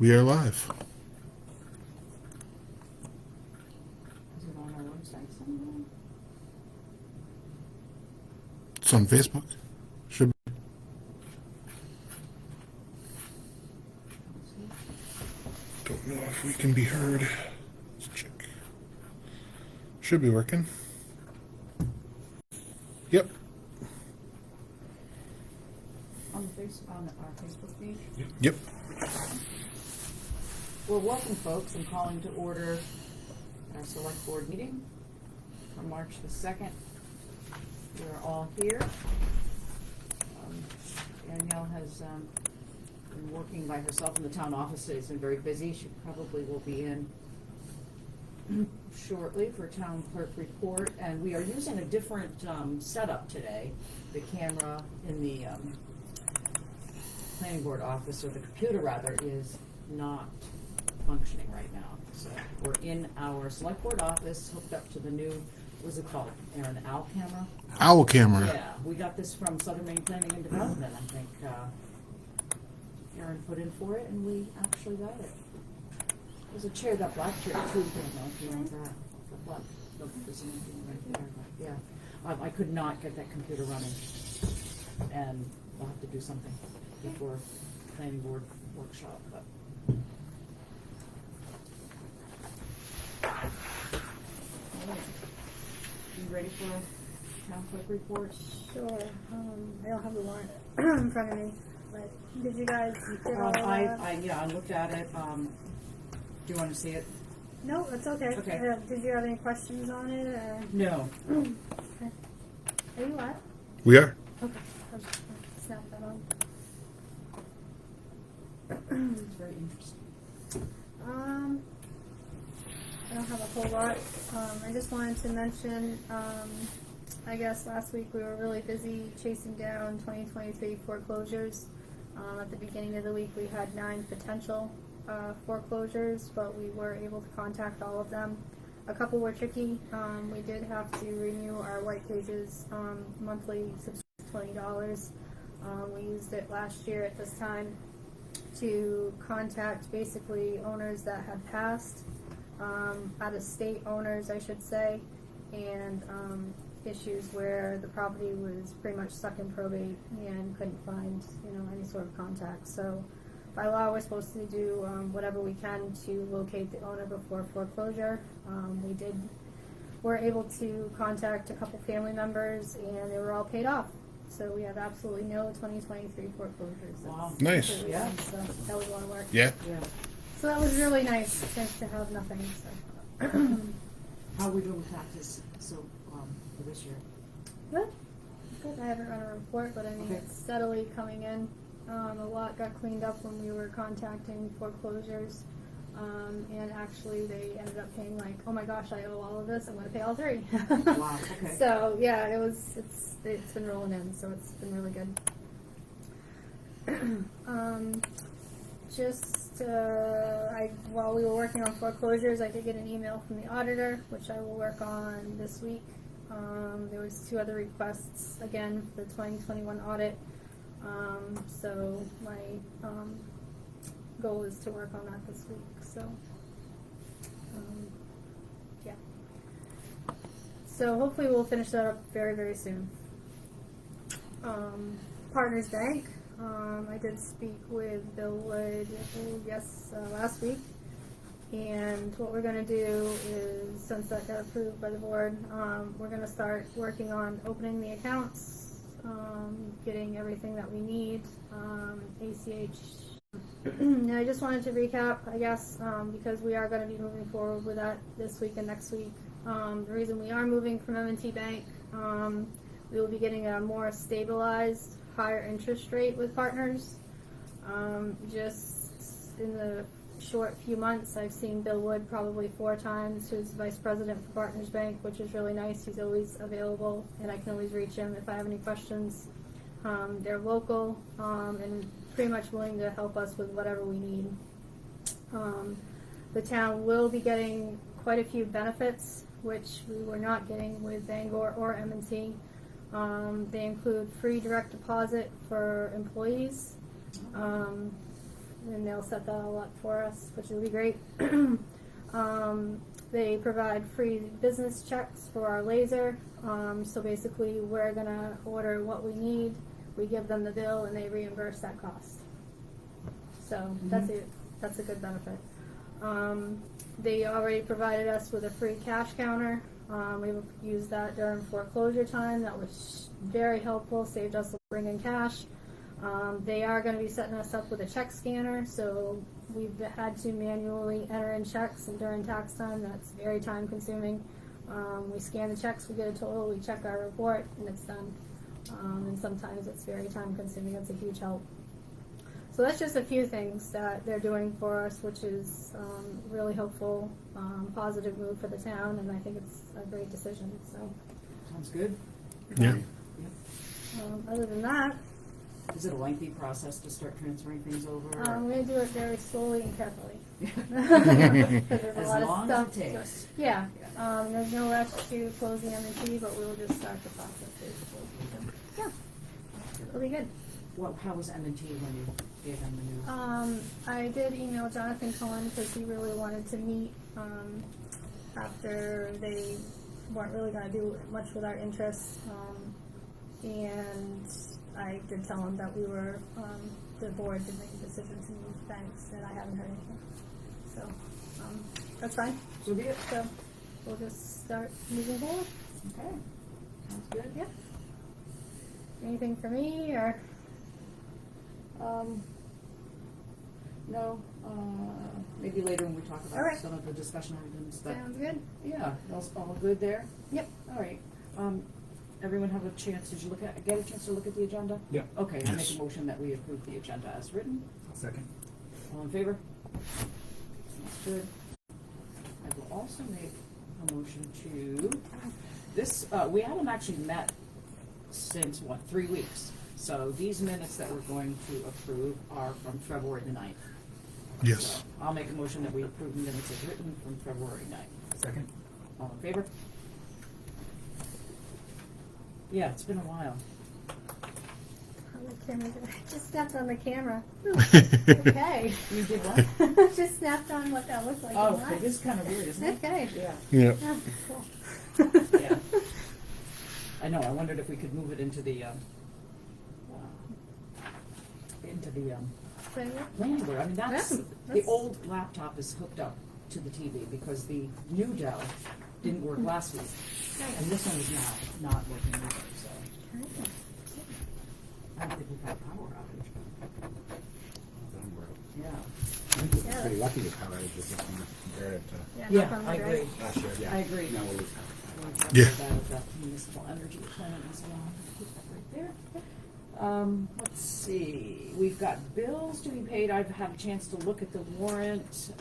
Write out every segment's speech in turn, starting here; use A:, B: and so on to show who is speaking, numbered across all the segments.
A: We are live.
B: Is it on our website somewhere?
A: It's on Facebook. Should be. Don't know if we can be heard. Let's check. Should be working. Yep.
B: On our Facebook page?
A: Yep.
B: Well, welcome, folks. I'm calling to order our select board meeting on March the 2nd. We're all here. Danielle has been working by herself in the town office today. She's been very busy. She probably will be in shortly for town clerk report. And we are using a different setup today. The camera in the planning board office, or the computer rather, is not functioning right now. So we're in our select board office, hooked up to the new, what's it called, Aaron, owl camera?
A: Owl camera.
B: Yeah, we got this from Southern Maine Planning and Development, I think. Aaron put in for it, and we actually got it. There's a chair, that black chair too, I don't know if you want that. The black, there's anything right there, but yeah. I could not get that computer running, and we'll have to do something before planning board workshop, but. You ready for a town clerk report?
C: Sure. I don't have the warrant in front of me, but did you guys get all that?
B: I looked at it. Do you want to see it?
C: No, it's okay.
B: Okay.
C: Did you have any questions on it? Or?
B: No.
C: Okay. Are you what?
A: We are.
C: Okay. I'll just snap that on.
B: It's very interesting.
C: I don't have a whole lot. I just wanted to mention, I guess last week we were really busy chasing down 2023 foreclosures. At the beginning of the week we had 9 potential foreclosures, but we were able to contact all of them. A couple were tricky. We did have to renew our White Pages monthly subscription, $20. We used it last year at this time to contact basically owners that had passed, out-of-state owners, I should say, and issues where the property was pretty much stuck in probate and couldn't find, any sort of contact. So by law, we're supposed to do whatever we can to locate the owner before foreclosure. We're able to contact a couple family members, and they were all paid off. So we have absolutely no 2023 foreclosures.
B: Wow.
A: Nice.
B: Yeah.
C: So that was a lot of work.
A: Yeah.
B: Yeah.
C: So that was really nice, since to have nothing. So.
B: How are we doing with taxes? So for this year.
C: Good. Good. I haven't run a report, but I mean,
B: Okay.
C: it's steadily coming in. A lot got cleaned up when we were contacting foreclosures. And actually they ended up paying like, oh my gosh, I owe all of this, I'm going to pay all 3.
B: Wow, okay.
C: So yeah, it's been rolling in, so it's been really good. While we were working on foreclosures, I did get an email from the auditor, which I will work on this week. There was 2 other requests, again, for the 2021 audit. So my goal is to work on that this week. So, yeah. So hopefully we'll finish that up very, very soon. Partners Bank. I did speak with Bill Wood, last week. And what we're going to do is, since that got approved by the board, we're going to start working on opening the accounts, getting everything that we need, ACH. And I just wanted to recap, I guess, because we are going to be moving forward with that this week and next week. The reason we are moving from M&T Bank, we will be getting a more stabilized, higher interest rate with Partners. Just in the short few months, I've seen Bill Wood probably 4 times, who's vice president for Partners Bank, which is really nice. He's always available, and I can always reach him if I have any questions. They're local and pretty much willing to help us with whatever we need. The town will be getting quite a few benefits, which we were not getting with Bangor or M&T. They include free direct deposit for employees, and they'll set that all up for us, which will be great. They provide free business checks for our laser. So basically, we're gonna order what we need. We give them the bill, and they reimburse that cost. So that's a good benefit. They already provided us with a free cash counter. We used that during foreclosure time. That was very helpful, saved us bringing cash. They are going to be setting us up with a check scanner, so we've had to manually enter in checks, and during tax time, that's very time consuming. We scan the checks, we get a total, we check our report, and it's done. And sometimes it's very time consuming. It's a huge help. So that's just a few things that they're doing for us, which is really helpful, positive move for the town, and I think it's a great decision. So,
B: Sounds good.
A: Yeah.
C: other than that,
B: Is it a lengthy process to start transferring things over?
C: we're going to do it very slowly and carefully. Because there's a
B: As
C: lot
B: long
C: of
B: as
C: stuff.
B: it takes.
C: Yeah. There's no rush to close the M&T, but we'll just start the process basically. So, yeah, it'll be good.
B: How was M&T when you gave them the news?
C: I did email Jonathan Cohen because he really wanted to meet after they weren't really going to do much with our interests. And I did tell him that we were, the board did make a decision to move banks, and I haven't heard anything. So, that's fine.
B: So be it.
C: So, we'll just start moving forward.
B: Okay. Sounds good.
C: Yeah. Anything for me, or?
B: No, maybe later when we talk
C: All
B: about
C: right.
B: some of the discussion items, but
C: Sounds good.
B: yeah, that's all good there?
C: Yep.
B: All right. Everyone have a chance, get a chance to look at the agenda?
D: Yeah.
B: Okay, I'll make
A: Yes.
B: a motion that we approve the agenda as written.
D: Second.
B: All in favor? Sounds good. I will also make a motion to, we haven't actually met since, 3 weeks? So these minutes that we're going to approve are from February the 9th.
A: Yes.
B: So I'll make a motion that we approve the minutes as written from February 9th.
D: Second.
B: All in favor? Yeah, it's been a while.
C: On the camera. I just snapped on the camera. Okay.
B: You did what?
C: Just snapped on what that looked like.
B: Oh,
C: in
B: it is kind of weird, isn't it?
C: Okay.
B: Yeah.
A: Yeah.
C: Yeah, cool.
B: Yeah. I know, I wondered if we could move it into the,
C: So, yeah.
B: planning board. I mean, the
C: that's-
B: old laptop is hooked up to the TV because the new Dell didn't work last week. And this one is now not working either, so I don't think we've had a power outage. Yeah.
C: Yeah.
D: Pretty lucky with how I was just compared to
C: Yeah,
B: Yeah,
C: knock on
B: I
C: wood,
B: agree.
C: right?
D: last year. Yeah.
B: I agree.
D: No, we'll
A: Yeah.
B: That municipal energy plan as well. Keep that right there. Let's see, we've got bills to be paid. I've had a chance to look at the warrant.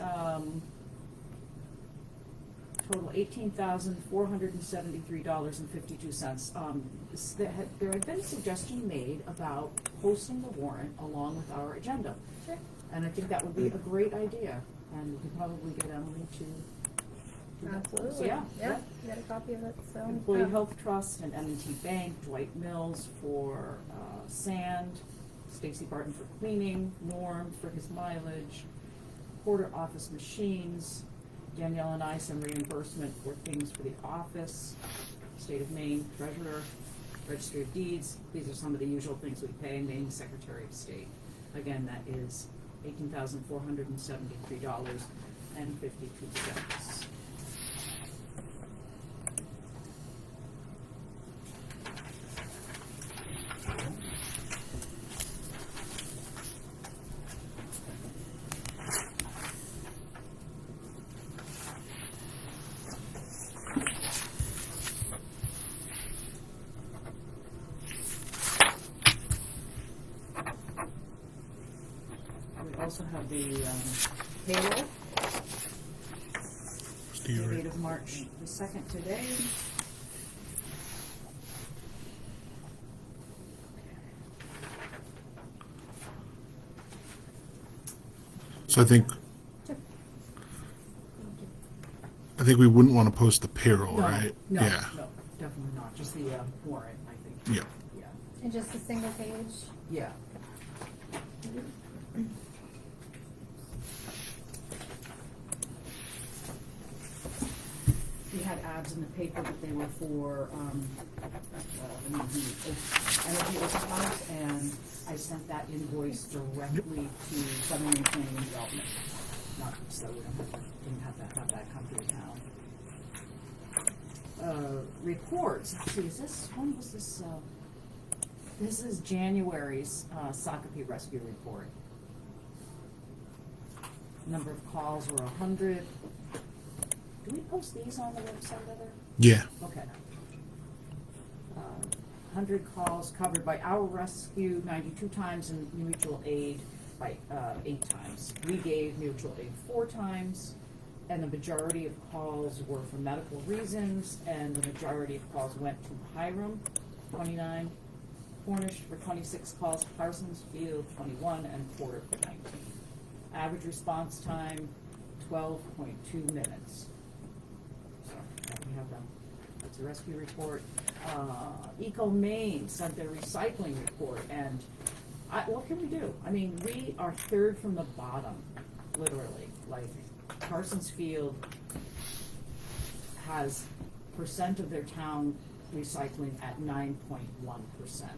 B: Total $18,473.52. There had been a suggestion made about posting the warrant along with our agenda.
C: Sure.
B: And I think that would be a great idea, and we could probably get Emily to do that.
C: Absolutely.
B: So, yeah.
C: Yeah. You got a copy of it, so.
B: Employee Health Trust and M&T Bank, Dwight Mills for sand, Stacy Barton for cleaning, Norm for his mileage, Porter Office Machines, Danielle and I some reimbursement for things for the office, State of Maine Treasurer, Registry of Deeds. These are some of the usual things we pay. Maine Secretary of State. Again, that is $18,473.52. We also have the payroll,
A: Steve,
B: the
A: right?
B: date of March the 2nd today.
A: So I think we wouldn't want to post the payroll,
B: No,
A: right?
B: No,
A: Yeah.
B: no, definitely not. Just the warrant, I think.
A: Yeah.
B: Yeah.
C: And just a single page.
B: Yeah. we had ads in the paper, but they were for, the energy open house, and I sent that invoice directly to Southern Planning and Development. Not so we didn't have that come through town. Reports, let's see, when was this, this is January's, Shakopee Rescue Report. Number of calls were 100. Do we post these on the website ever?
A: Yeah.
B: Okay. 100 calls covered by our rescue 92 times and mutual aid by 8 times. We gave mutual aid 4 times, and the majority of calls were for medical reasons, and the majority of calls went to Hiram, 29, Cornish for 26 calls, Parsons Field 21, and Porter for 19. Average response time 12.2 minutes. So we have them. That's a rescue report. Eco Maine sent their recycling report, and what can we do? I mean, we are third from the bottom, literally. Like Parsons Field has percent of their town recycling at 9.1%.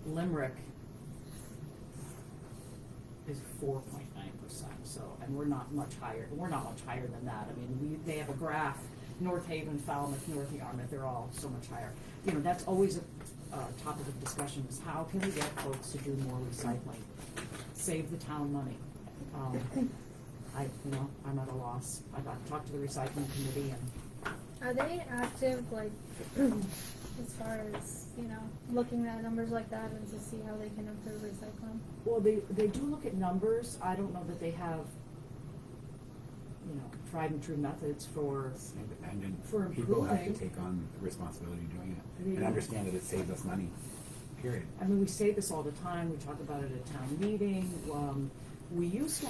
B: Limerick is 4.9%. So, and we're not much higher. We're not much higher than that. I mean, they have a graph. North Haven, Falmouth, North Yarmouth, they're all so much higher. You know, that's always a topic of discussion, is how can we get folks to do more recycling, save the town money. I'm at a loss. I got to talk to the recycling committee, and
C: Are they active, like, as far as, looking at numbers like that and to see how they can improve recycling?
B: well, they do look at numbers. I don't know that they have, tried and true methods for.
D: It's independent.
B: For
D: People have to
B: improving.
D: take on the responsibility of doing it
B: They
D: and
B: do.
D: understand that it saves us money, period.
B: I mean, we say this all the time. We talk about it at town meeting. We used to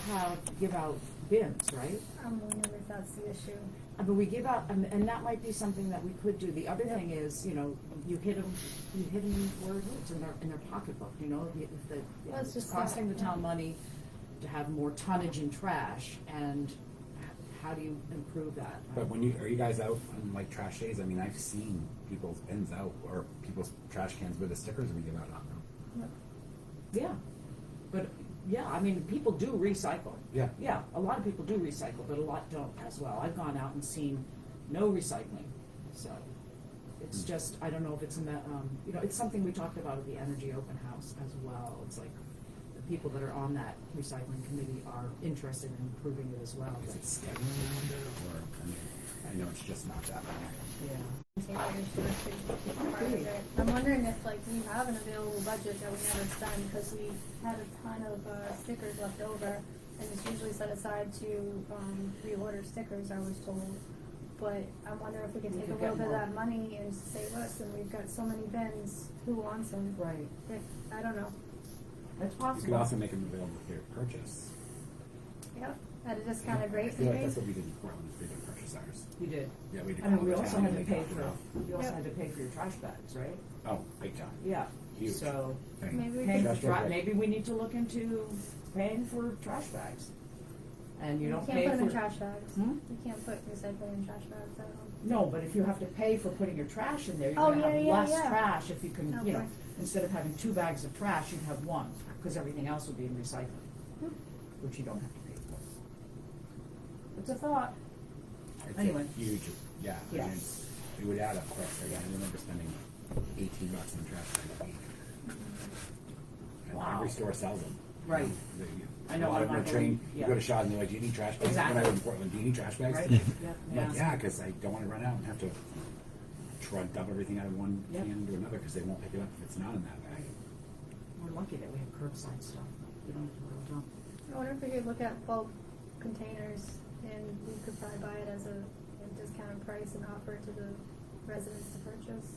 B: give out bins, right?
C: I'm wondering if that's the issue.
B: I mean, we give out, and that might be something that we could do. The other thing is, you hit them where it is, in their pocketbook, if
C: Well, it's
B: it's
C: just
B: costing the
C: that,
B: town
C: yeah.
B: money to have more tonnage in trash, and how do you improve that?
D: But are you guys out on like trash days? I mean, I've seen people's bins out or people's trash cans with the stickers we give out on them.
B: Yeah, but, yeah, I mean, people do recycle.
D: Yeah.
B: Yeah, a lot of people do recycle, but a lot don't as well. I've gone out and seen no recycling, so it's just, I don't know if it's it's something we talked about at the Energy Open House as well. It's like, the people that are on that recycling committee are interested in improving it as well.
D: Is it scheduled around it or, I know it's just not that long.
B: Yeah.
C: Containers for it to be part of it. I'm wondering if, we have an available budget that we never spend, because we had a ton of stickers left over, and it's usually set aside to reorder stickers, I was told. But I wonder if we can
B: We
C: take a
B: could
C: little
B: get
C: bit of
B: more.
C: that money and say, listen, we've got so many bins, who wants them?
B: Right.
C: I don't know.
B: That's
D: You could
B: possible.
D: also make them available for your purchase.
C: Yep, at a discounted
D: I
C: rate,
D: feel like
C: maybe?
D: that's what we did in Portland, is we did purchase ours.
B: You did.
D: Yeah, we did.
B: I mean,
D: call
B: we
D: the
B: also
D: town
B: had
D: and
B: to
D: they
B: pay
D: dropped it
B: for,
D: off.
B: you also
C: Yep.
B: had to pay for your trash bags, right?
D: Oh, big time.
B: Yeah.
D: Huge.
B: So,
D: thing.
C: Maybe we
B: paying
C: can,
B: for maybe we need to look into paying for trash bags. And you
C: you
B: don't
C: can't
B: pay
C: put them in
B: for.
C: trash bags.
B: Hmm?
C: You can't put recycling in trash bags, I don't know.
B: No, but if you have to pay for putting your trash in there, you're
C: Oh,
B: gonna have
C: yeah,
B: less
C: yeah.
B: trash if you can,
C: Okay.
B: instead of having 2 bags of trash, you'd have 1, because everything else would be in recycling, which you don't have to pay for. It's a thought.
D: It's
B: Anyway.
D: a huge, yeah. I
B: Yeah.
D: mean, it would add up quick. I remember spending $18 on trash bags a week. And
B: Wow.
D: every store sells them.
B: Right. I know,
D: A lot of
B: I'm
D: them are
B: not
D: trained.
B: going-
D: You
B: yeah.
D: go to Shaw's and they're like, "Do you need trash bags?"
B: Exactly.
D: When I live in Portland, "Do you need trash bags?"
B: Right?
D: I'm
B: Yeah.
D: like, yeah, because I don't want to run out and have to try and dump everything out of one
B: Yep.
D: can into another because they won't pick it up if it's not in that bag.
B: We're lucky that we have curbside stuff. We don't have to go dump.
C: I wonder if we could look at bulk containers, and we could probably buy it as a discounted price and offer it to the residents to purchase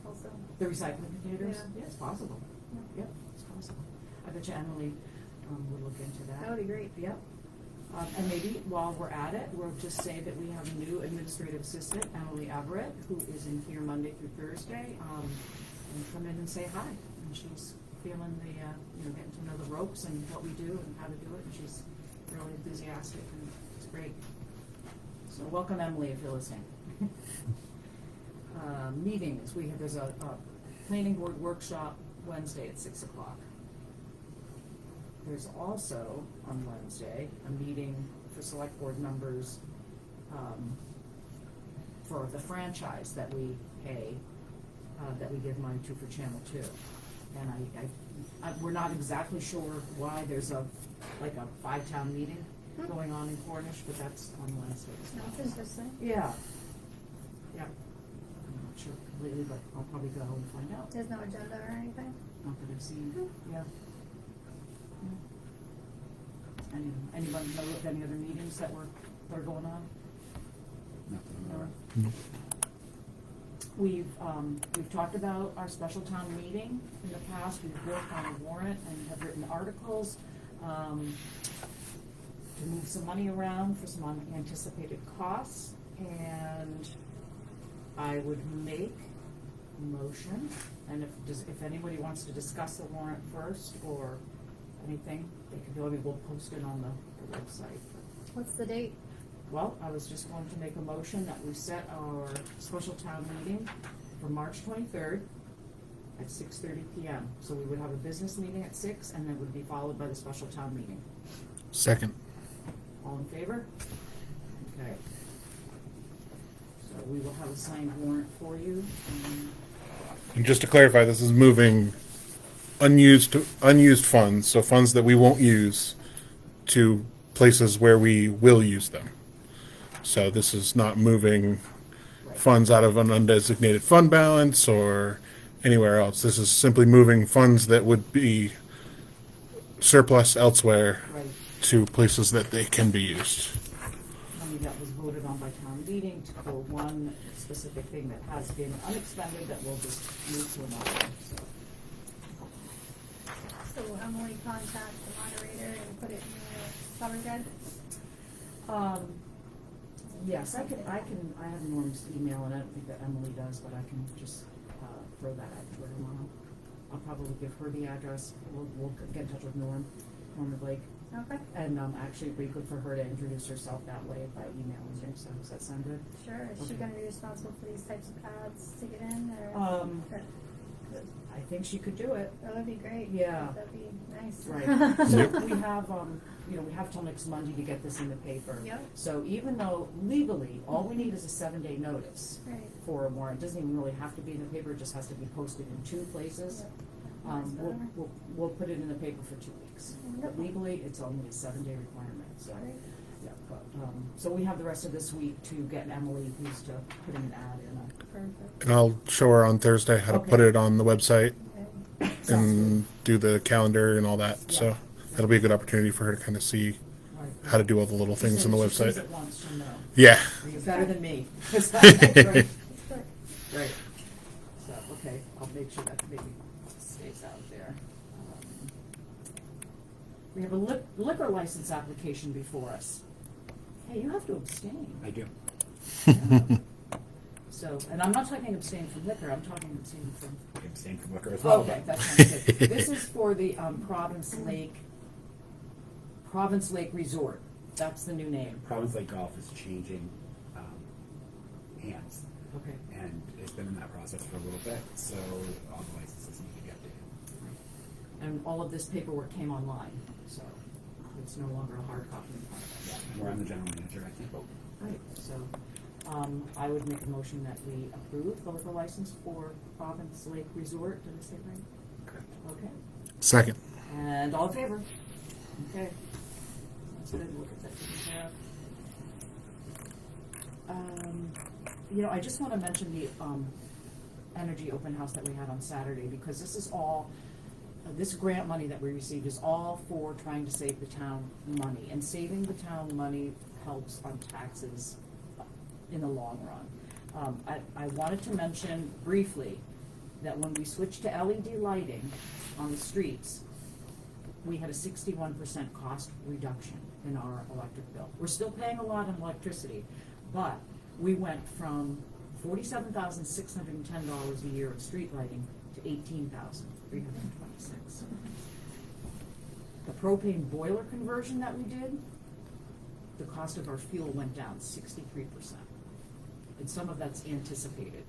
C: also.
B: The recycling containers?
C: Yeah.
B: Yeah, it's possible.
C: Yeah.
B: Yep, it's possible. I bet you Emily would look into that.
C: That would be great.
B: Yep. And maybe while we're at it, we'll just say that we have a new administrative assistant, Emily Everett, who is in here Monday through Thursday, and come in and say hi. And she's feeling getting to know the ropes and what we do and how to do it, and she's really enthusiastic, and it's great. So welcome, Emily, if you're listening. Meetings, there's a planning board workshop Wednesday at 6 o'clock. There's also, on Wednesday, a meeting for select board members for the franchise that we pay, that we give money to for Channel 2. And we're not exactly sure why there's a 5-town meeting going on in Cornish, but that's on Wednesday.
C: That's interesting.
B: Yeah. Yeah. I'm not sure completely, but I'll probably go and find out.
C: There's no agenda or anything?
B: Not that I've seen. Yeah. Anybody know of any other meetings that are going on?
D: Nothing more.
A: No.
B: We've talked about our special town meeting in the past. We've worked on a warrant and have written articles to move some money around for some unanticipated costs. And I would make a motion, and if anybody wants to discuss the warrant first or anything, they can do it. We'll post it on the website.
C: What's the date?
B: Well, I was just going to make a motion that we set our special town meeting for March 23rd at 6:30 p.m. So we would have a business meeting at 6, and then would be followed by the special town meeting.
A: Second.
B: All in favor? Okay. So we will have a signed warrant for you.
A: And just to clarify, this is moving unused funds, so funds that we won't use, to places where we will use them. So this is not moving funds out of an undesignated fund balance or anywhere else. This is simply moving funds that would be surplus elsewhere
B: Right.
A: to places that they can be used.
B: Money that was voted on by town meeting to go one specific thing that has been unexpended that will just move to another.
C: So will Emily contact the moderator and put it in the letterhead?
B: Yes, I have Norm's email, and I don't think that Emily does, but I can just throw that out to her tomorrow. I'll probably give her the address. We'll get in touch with Norm Blake.
C: Okay.
B: And actually it'd be good for her to introduce herself that way by email and things. So does that sound good?
C: Sure. Is she
B: Okay.
C: gonna be responsible for these types of ads to get in, or?
B: I think she could do it.
C: That would be great.
B: Yeah.
C: That'd be nice.
B: Right. So
A: Yep.
B: we have, we have till next Monday to get this in the paper.
C: Yep.
B: So even though legally, all we need is a 7-day notice
C: Right.
B: for a warrant. It doesn't even really have to be in the paper, it just has to be posted in 2 places.
C: Yep. That's better.
B: We'll put it in the paper for 2 weeks. But
C: Wonderful.
B: legally, it's only a 7-day requirement, so.
C: Great.
B: Yeah, but, so we have the rest of this week to get Emily, who's to put an ad in.
C: Perfect.
A: And I'll show her on Thursday how to
B: Okay.
A: put it on the website
C: Okay.
A: and do the calendar and all that.
B: Yeah.
A: So that'll be a good opportunity for her to kind of see
B: Right.
A: how to do all the little things on the
B: She sees
A: website.
B: it once, she'll know.
A: Yeah.
B: You're better than me. Right.
C: That's good.
B: Right. So, okay, I'll make sure that maybe stays out there. We have a liquor license application before us. Hey, you have to abstain.
D: I do.
B: Yeah. So, and I'm not talking abstain from liquor, I'm talking abstain from.
D: I abstain from liquor as well.
B: Okay, that sounds good. This is for the Province Lake Resort. That's the new name.
D: Province Lake Golf is changing hands,
B: Okay.
D: and it's been in that process for a little bit, so all the licenses need to be updated.
B: And all of this paperwork came online, so it's no longer a hard copy.
D: Yeah, and I'm the general manager, I can't vote.
B: Right, so, I would make a motion that we approve the liquor license for Province Lake Resort. Did I say it right?
D: Correct.
B: Okay.
A: Second.
B: And all in favor? Okay. That's good, we'll get that taken care of. I just want to mention the energy open house that we had on Saturday, because this is all, this grant money that we received is all for trying to save the town money. And saving the town money helps on taxes in the long run. I wanted to mention briefly that when we switched to LED lighting on the streets, we had a 61% cost reduction in our electric bill. We're still paying a lot on electricity, but we went from $47,610 a year of street lighting to $18,326. The propane boiler conversion that we did the cost of our fuel went down 63%. And some of that's anticipated.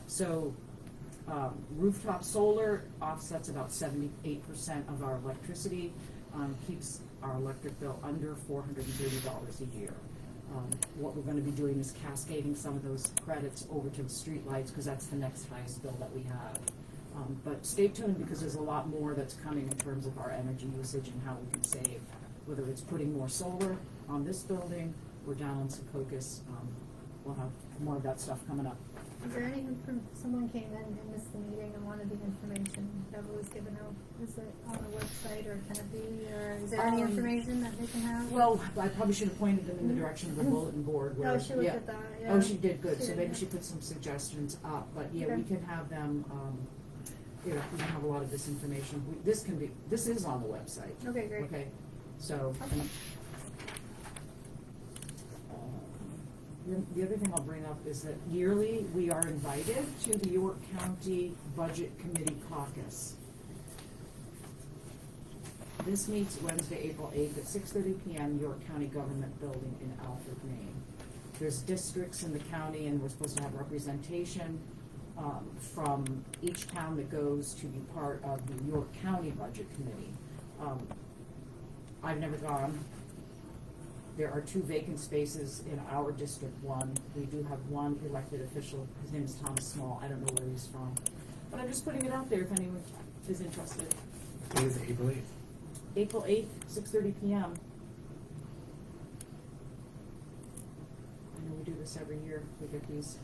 B: So rooftop solar offsets about 78% of our electricity, keeps our electric bill under $430 a year. What we're going to be doing is cascading some of those credits over to the street lights, because that's the next highest bill that we have. But stay tuned, because there's a lot more that's coming in terms of our energy usage and how we can save, whether it's putting more solar on this building or down in Secocas. We'll have more of that stuff coming up.
C: Is there any, someone came in and missed the meeting and wanted the information that was given out? Is it on the website, or can it be, or is there any information that they can have?
B: Well, I probably should have pointed them in the direction of the bulletin board. Where,
C: Oh, she looked
B: yeah.
C: at that, yeah.
B: Oh, she did, good.
C: She
B: So
C: did,
B: maybe
C: yeah.
B: she put some suggestions up. But yeah,
C: Okay.
B: we can have them, we can have a lot of this information. This is on the website.
C: Okay, great.
B: Okay, so.
C: Okay.
B: The other thing I'll bring up is that yearly, we are invited to the York County Budget Committee Caucus. This meets Wednesday, April 8th at 6:30 p.m. York County Government Building in Alfred, Maine. There's districts in the county, and we're supposed to have representation from each town that goes to be part of the York County Budget Committee. I've never gone. There are 2 vacant spaces in our District 1. We do have one elected official. His name is Thomas Small. I don't know where he's from. But I'm just putting it out there if anyone is interested.
D: It is April 8th.
B: April 8th, 6:30 p.m. I know we do this every year. We get these.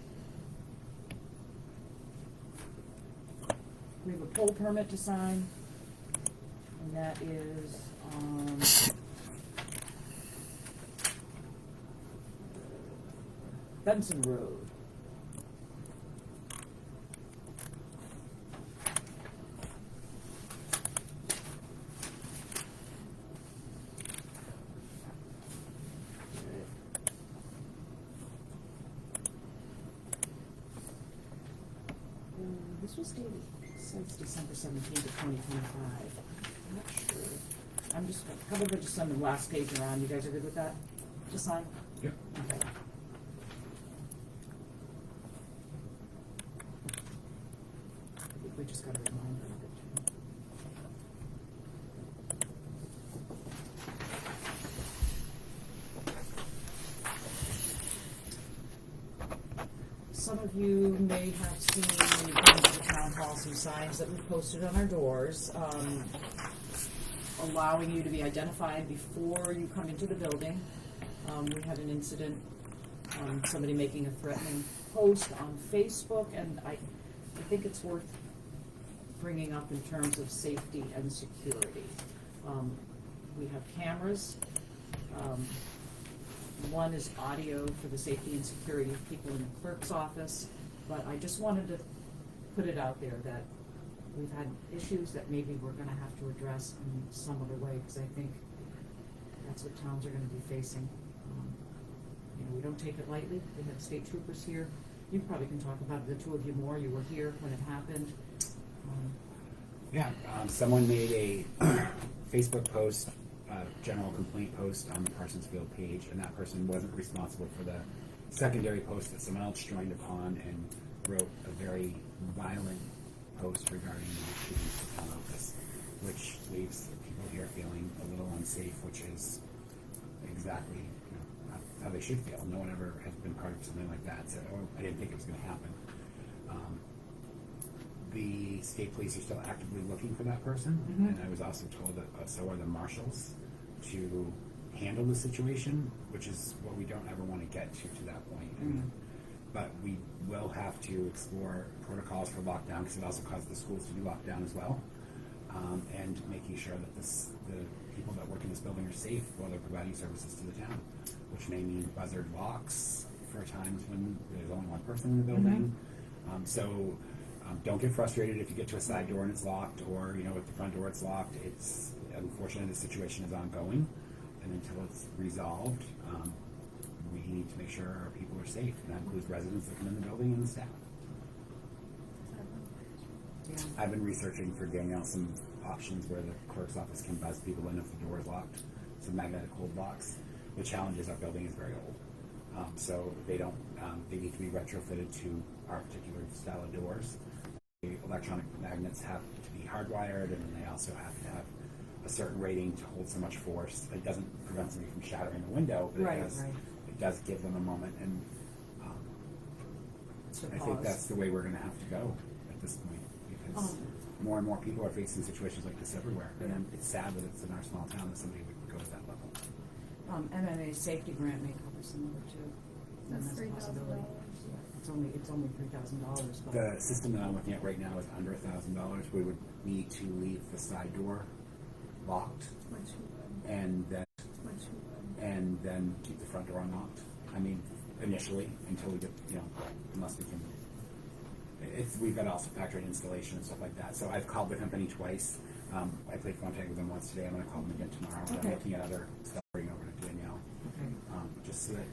B: We have a poll permit to sign, and that is Benson Road. This was dated since December 17th of 2025. I'm not sure. I'm just, probably just send the last page around. You guys are good with that? To sign?
D: Yep.
B: Okay. I think we just got a reminder of it too. Some of you may have seen when you came to the town hall some signs that we posted on our doors, allowing you to be identified before you come into the building. We had an incident, somebody making a threatening post on Facebook, and I think it's worth bringing up in terms of safety and security. We have cameras. One is audio for the safety and security of people in the clerk's office, but I just wanted to put it out there that we've had issues that maybe we're gonna have to address in some other way, because I think that's what towns are gonna be facing. We don't take it lightly. We have state troopers here. You probably can talk about it, the 2 of you more. You were here when it happened.
D: Yeah, someone made a Facebook post, general complaint post on the Parsonsfield page, and that person wasn't responsible for the secondary post that someone else joined upon and wrote a very violent post regarding the shooting at the town office, which leaves people here feeling a little unsafe, which is exactly how they should feel. No one ever has been part of something like that, so I didn't think it was going to happen. The state police are still actively looking for that person, and I was also told that so are the marshals, to handle the situation, which is what we don't ever want to get to that point. But we will have to explore protocols for lockdown, because it also causes the schools to be locked down as well, and making sure that the people that work in this building are safe while they're providing services to the town, which may mean buzzard locks for times when there's only one person in the building. Don't get frustrated if you get to a side door and it's locked, or at the front door it's locked. It's unfortunately the situation is ongoing, and until it's resolved, we need to make sure our people are safe, and that includes residents that come in the building and the staff.
B: Yeah.
D: I've been researching for Danielle some options where the clerk's office can buzz people in if the door is locked, some magnetic hold locks. The challenge is our building is very old. So they don't, they need to be retrofitted to our particular style of doors. The electronic magnets have to be hardwired, and then they also have to have a certain rating to hold so much force. It doesn't prevent somebody from shattering the window, but
B: Right,
D: it does give them a moment. And
B: So
D: I think
B: pause.
D: that's the way we're going to have to go at this point, because more and more people are facing situations like this everywhere. And it's sad that it's in our small town that somebody would go to that level.
B: MMA safety grant may cover some of it too. And
C: That's
B: a possibility.
C: $3,000.
B: Yeah, it's only $3,000, but
D: The system that I'm looking at right now is under $1,000. We would need to leave the side door locked,
C: Which we would.
D: and then keep the front door unlocked. I mean, initially, until we get, unless we can. We've got to also factor in installation and stuff like that. So I've called the company twice. I played phone tag with them once today. I'm going to call them again tomorrow.
B: Okay.
D: I'm looking at other stuff, bringing over to Danielle,
B: okay.
D: just so that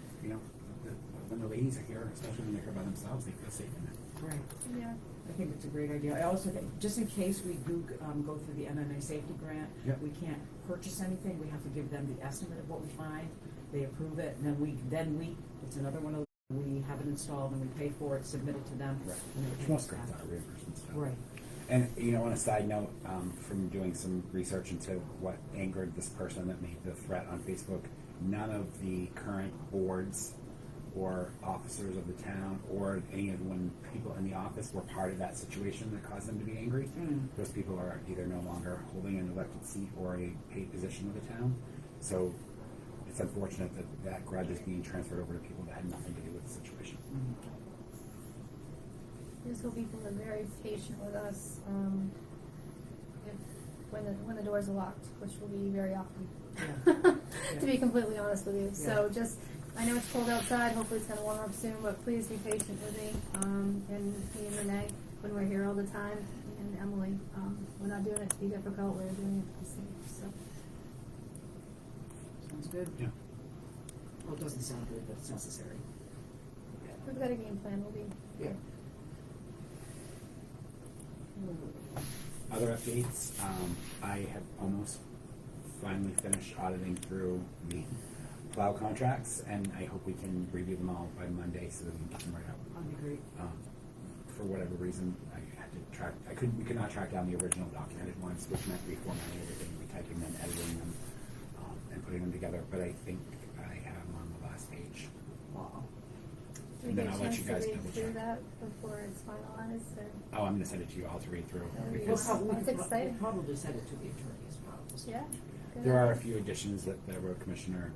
D: when the ladies are here, especially when they're here by themselves, they feel safe in it.
B: Right.
C: Yeah.
B: I think it's a great idea. I also think, just in case we do go through the MMA safety grant,
D: Yep.
B: we can't purchase anything. We have to give them the estimate of what we find. They approve it, and then we it's another one of those, we have it installed and we pay for it, submit it to them.
D: Right.
B: and they
D: Which
B: pay
D: most
B: for
D: grants
B: that.
D: are reimbursement stuff.
B: Right.
D: And on a side note, from doing some research into what angered this person that made the threat on Facebook, none of the current boards or officers of the town or any of the people in the office were part of that situation that caused them to be angry. Those people are either no longer holding an elected seat or a paid position with the town. So it's unfortunate that that grudge is being transferred over to people that had nothing to do with the situation.
C: I just hope people are very patient with us, when the doors are locked, which will be very often.
B: Yeah.
C: To be completely honest with you. So
B: Yeah.
C: just, I know it's cold outside, hopefully it's gonna warm up soon, but please be patient with me, and me and Renee, when we're here all the time, and Emily. We're not doing it to be difficult, we're doing it to be safe, so.
B: Sounds good.
D: Yeah.
B: Well, it doesn't sound good, but it's necessary.
C: We've got a game plan, we'll be
B: Yeah.
C: good.
D: Other updates, I have almost finally finished auditing through the plow contracts, and I hope we can review them all by Monday so that we can get them right out.
B: That'd be great.
D: For whatever reason, I had to we could not track down the original documented ones, which meant reformatting everything, retyping them, editing them, and putting them together, but I think I have them on the last page.
B: Wow.
C: Do we
D: And then
C: get a
D: I'll let
C: chance
D: you
C: to
D: guys
C: read
D: double
C: through
D: check.
C: that before it's finalized, or?
D: Oh, I'm gonna send it to you all to read through,
C: That'd be
D: because
C: awesome. That's exciting.
B: Probably send it to the attorney as well. just-
C: Yeah? Good
D: there are a
C: idea.
D: few additions that the road commissioner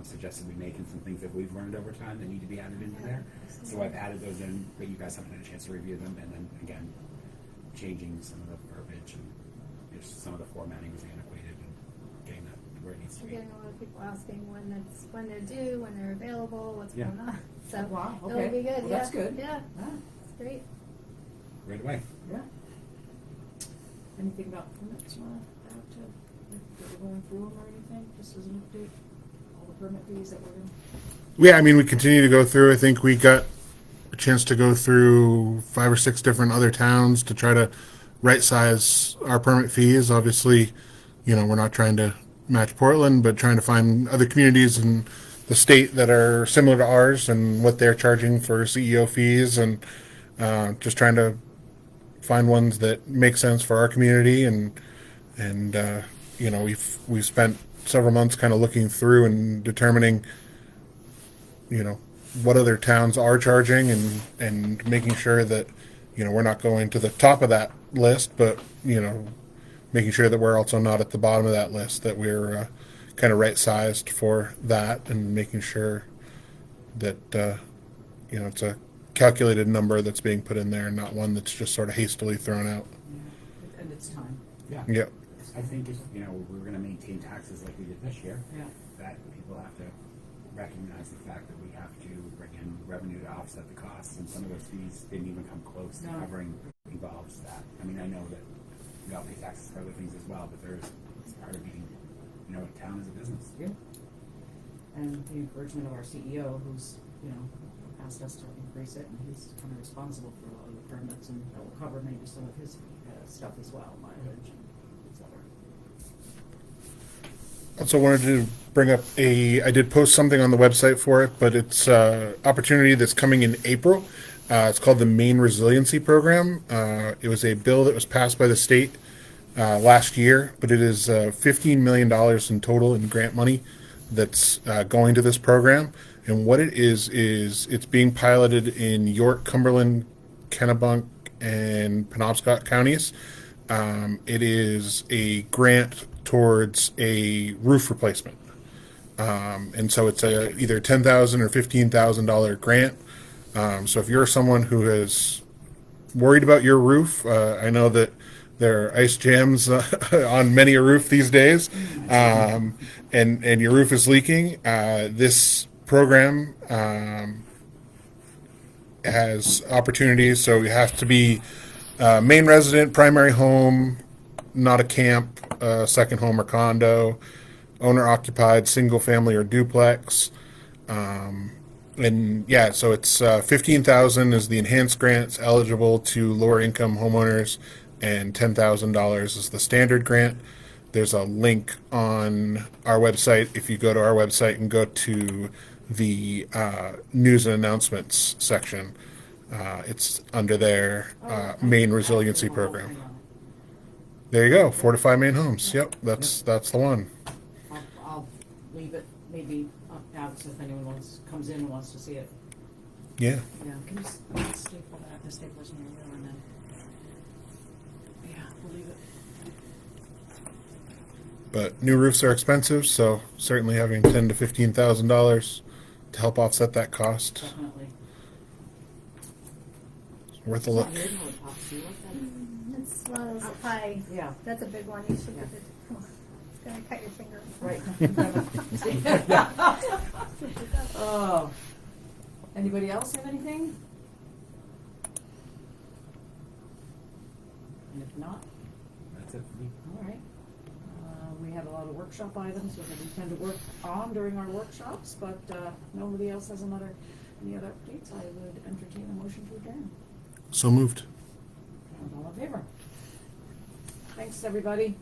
D: suggested we make, and some things that we've learned over time that need to be added into
C: Yeah,
D: there. So
C: absolutely.
D: I've added those in, but you guys haven't had a chance to review them, and then again, changing some of the verbiage and just some of the formatting was antiquated and getting that where it needs to
C: We're
D: be.
C: getting a lot of people asking when they're due, when they're available, what's
D: Yeah.
C: going on. So
B: Wow,
C: it'll
B: okay.
C: be good.
B: Well,
C: Yeah.
B: that's good.
C: Yeah,
B: Ah,
C: it's great.
D: Right away.
B: yeah. Anything about permits you want to add to, that we're going through them or anything, just as an update? All the permit fees that we're in?
A: Yeah, I mean, we continue to go through. I think we got a chance to go through 5 or 6 different other towns to try to right size our permit fees. Obviously, we're not trying to match Portland, but trying to find other communities in the state that are similar to ours and what they're charging for CEO fees, and just trying to find ones that make sense for our community. And we've spent several months kind of looking through and determining what other towns are charging, and making sure that we're not going to the top of that list, but making sure that we're also not at the bottom of that list, that we're kind of right sized for that, and making sure that it's a calculated number that's being put in there and not one that's just sort of hastily thrown out.
B: Yeah, and it's time.
D: Yeah.
A: Yep.
D: I think if, we're gonna maintain taxes like we did this year,
B: Yeah.
D: that people have to recognize the fact that we have to bring in revenue to offset the costs, and some of those fees didn't even come close to
B: No.
D: covering involves that. I mean, I know that we all pay taxes for other things as well, but it's part of being, a town is a business.
B: Yeah. And the encouragement of our CEO, who's, asked us to increase it, and he's kind of responsible for a lot of the permits, and that will cover maybe some of his stuff as well, mileage and et cetera.
A: Also wanted to bring up I did post something on the website for it, but it's an opportunity that's coming in April. It's called the Maine Resiliency Program. It was a bill that was passed by the state last year, but it is $15 million in total in grant money that's going to this program. And what it is it's being piloted in York, Cumberland, Kennebunk, and Penobscot counties. It is a grant towards a roof replacement. And so it's either $10,000 or $15,000 grant. So if you're someone who is worried about your roof, I know that there are ice jams on many a roof these days, and your roof is leaking. This program has opportunities. So you have to be Maine resident, primary home, not a camp, second home or condo, owner occupied, single family or duplex. And yeah, so it's $15,000 is the enhanced grants eligible to lower income homeowners, and $10,000 is the standard grant. There's a link on our website. If you go to our website and go to the news and announcements section, it's under their Maine Resiliency Program. There you go, 4 to 5 Maine homes. Yep, that's the one.
B: I'll leave it maybe up out so if anyone comes in and wants to see it.
A: Yeah.
B: Yeah, can you staple that, the stapler's in your room, and then, yeah, we'll leave it.
A: But new roofs are expensive, so certainly having $10,000 to $15,000 to help offset that cost,
B: Definitely.
A: it's worth a look.
B: It's not weird how it pops through like that.
C: It's one of those high.
B: Yeah.
C: That's a big one. You should
B: Yeah.
C: get it. It's gonna cut your finger.
B: Right. Oh. Anybody else have anything? And if not,
D: That's it for me.
B: all right. We have a lot of workshop items that we tend to work on during our workshops, but nobody else has any other updates. I would entertain a motion to adjourn.
A: So moved.
B: All in favor? Thanks, everybody.